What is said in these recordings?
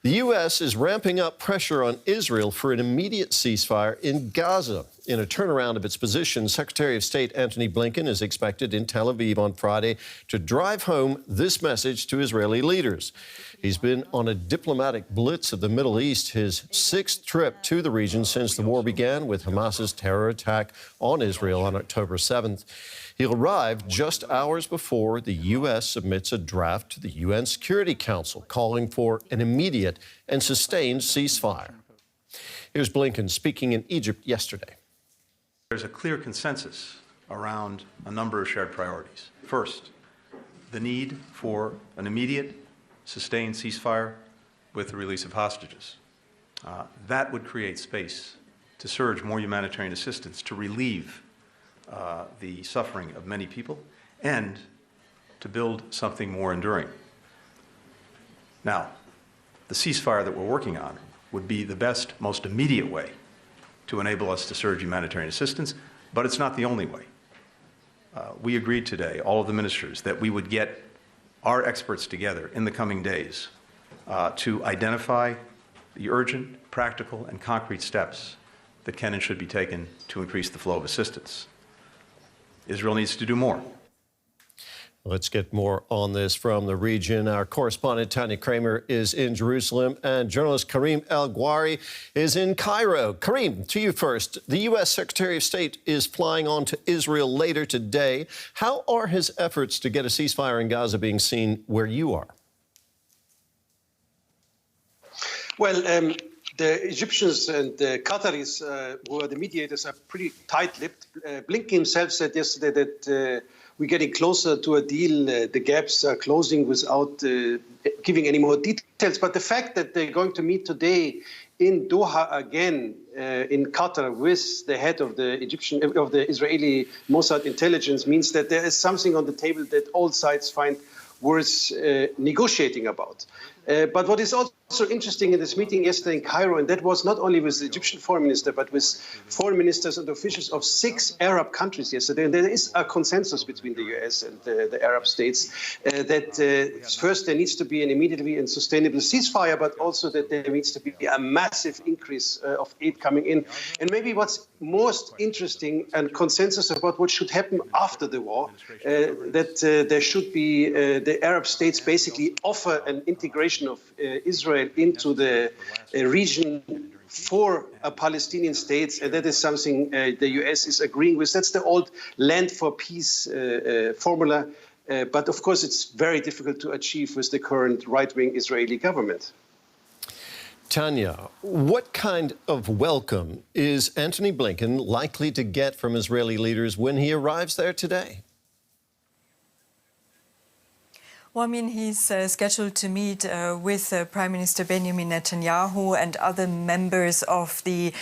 The U.S. is ramping up pressure on Israel for an immediate ceasefire in Gaza. In a turnaround of its position, Secretary of State Antony Blinken is expected in Tel Aviv on Friday to drive home this message to Israeli leaders. He's been on a diplomatic blitz of the Middle East, his sixth trip to the region since the war began with Hamas's terror attack on Israel on October 7th. He'll arrive just hours before the U.S. submits a draft to the UN Security Council calling for an immediate and sustained ceasefire. Here's Blinken speaking in Egypt yesterday. There's a clear consensus around a number of shared priorities. First, the need for an immediate, sustained ceasefire with the release of hostages. That would create space to surge more humanitarian assistance to relieve the suffering of many people and to build something more enduring. Now, the ceasefire that we're working on would be the best, most immediate way to enable us to surge humanitarian assistance, but it's not the only way. We agreed today, all of the ministers, that we would get our experts together in the coming days to identify the urgent, practical, and concrete steps that can and should be taken to increase the flow of assistance. Israel needs to do more. Let's get more on this from the region. Our correspondent, Tania Krämer, is in Jerusalem, and journalist Karim El-Gawhary is in Cairo. Karim, to you first. The U.S. Secretary of State is flying on to Israel later today. How are his efforts to get a ceasefire in Gaza being seen where you are? Well, the Egyptians and the Qataris, who are the mediators, are pretty tight-lipped. Blinken himself said yesterday that we're getting closer to a deal. The gaps are closing without giving any more details. But the fact that they're going to meet today in Doha again in Qatar with the head of the Israeli Mossad intelligence means that there is something on the table that all sides find worth negotiating about. But what is also interesting in this meeting yesterday in Cairo, and that was not only with the Egyptian foreign minister, but with foreign ministers and officials of 6 Arab countries yesterday. And there is a consensus between the US and the Arab states that first there needs to be an immediate and sustainable ceasefire, but also that there needs to be a massive increase of aid coming in. And maybe what's most interesting and consensus about what should happen after the war, that there should be the Arab states basically offer an integration of Israel into the region for a Palestinian state, and that is something the US is agreeing with. That's the old land for peace formula, but of course it's very difficult to achieve with the current right-wing Israeli government. Tania, what kind of welcome is Antony Blinken likely to get from Israeli leaders when he arrives there today? Well, I mean, he's scheduled to meet with Prime Minister Benjamin Netanyahu and other members of the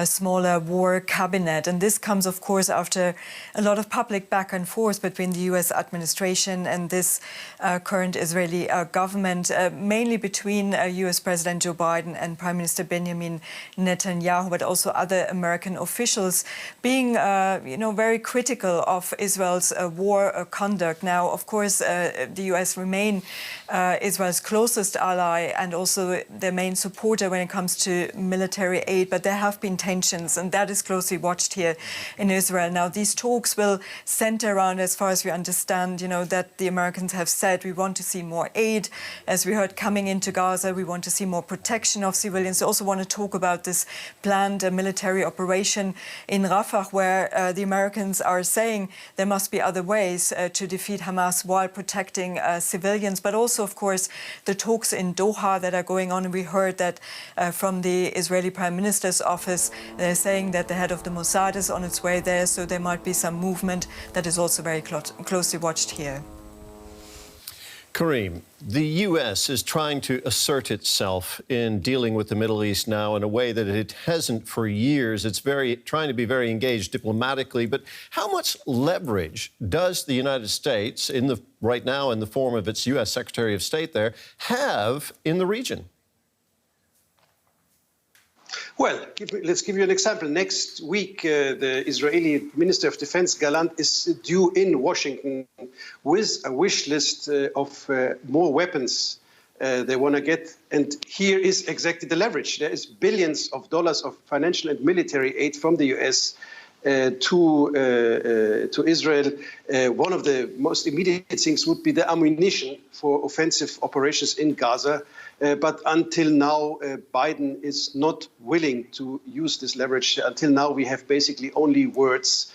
smaller war cabinet. And this comes, of course, after a lot of public back and forth between the U.S. administration and this current Israeli government, mainly between U.S. President Joe Biden and Prime Minister Benjamin Netanyahu, but also other American officials being, very critical of Israel's war conduct. Now, of course, the U.S. remain Israel's closest ally and also their main supporter when it comes to military aid. But there have been tensions, and that is closely watched here in Israel. Now, these talks will center around, as far as we understand, that the Americans have said we want to see more aid. As we heard, coming into Gaza, we want to see more protection of civilians. We also want to talk about this planned military operation in Rafah, where the Americans are saying there must be other ways to defeat Hamas while protecting civilians, but also, of course, the talks in Doha that are going on. And we heard that from the Israeli Prime Minister's office, they're saying that the head of the Mossad is on its way there, so there might be some movement that is also very closely watched here. Karim, the U.S. is trying to assert itself in dealing with the Middle East now in a way that it hasn't for years. It's trying to be very engaged diplomatically. But how much leverage does the United States, right now in the form of its U.S. Secretary of State there, have in the region? Well, let's give you an example. Next week, the Israeli Minister of Defense, Gallant, is due in Washington with a wish list of more weapons they want to get. And here is exactly the leverage. There is billions of dollars of financial and military aid from the US to Israel. One of the most immediate things would be the ammunition for offensive operations in Gaza. But until now, Biden is not willing to use this leverage. Until now, we have basically only words,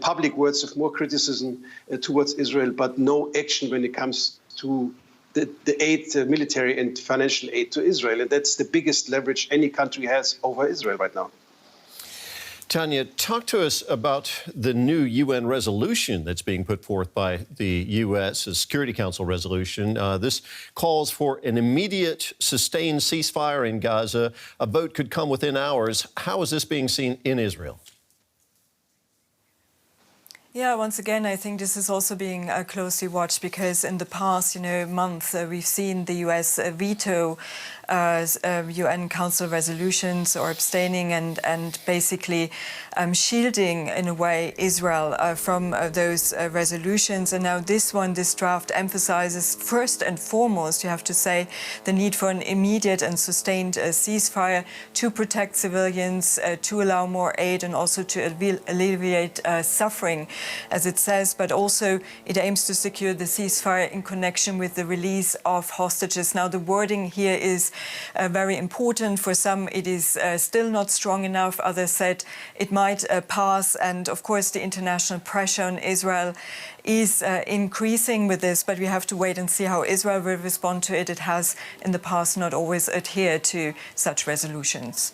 public words of more criticism towards Israel, but no action when it comes to the aid, military and financial aid to Israel. And that's the biggest leverage any country has over Israel right now. Tania, talk to us about the new UN resolution that's being put forth by the U.S., a Security Council resolution. This calls for an immediate, sustained ceasefire in Gaza. A vote could come within hours. How is this being seen in Israel? Yeah, once again, I think this is also being closely watched because in the past, month, we've seen the U.S. veto UN Council resolutions or abstaining and basically shielding, in a way, Israel from those resolutions. And now this draft emphasizes first and foremost, you have to say, the need for an immediate and sustained ceasefire to protect civilians, to allow more aid and also to alleviate suffering, as it says, but also it aims to secure the ceasefire in connection with the release of hostages. Now, the wording here is very important. For some, it is still not strong enough. Others said it might pass. And of course, the international pressure on Israel is increasing with this, but we have to wait and see how Israel will respond to it. It has in the past not always adhered to such resolutions.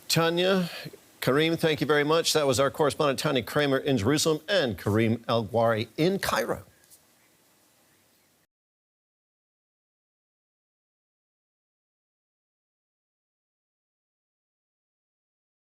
Tania, Karim, thank you very much. That was our correspondent, Tania Krämer, in Jerusalem, and Karim El-Gawhary in Cairo.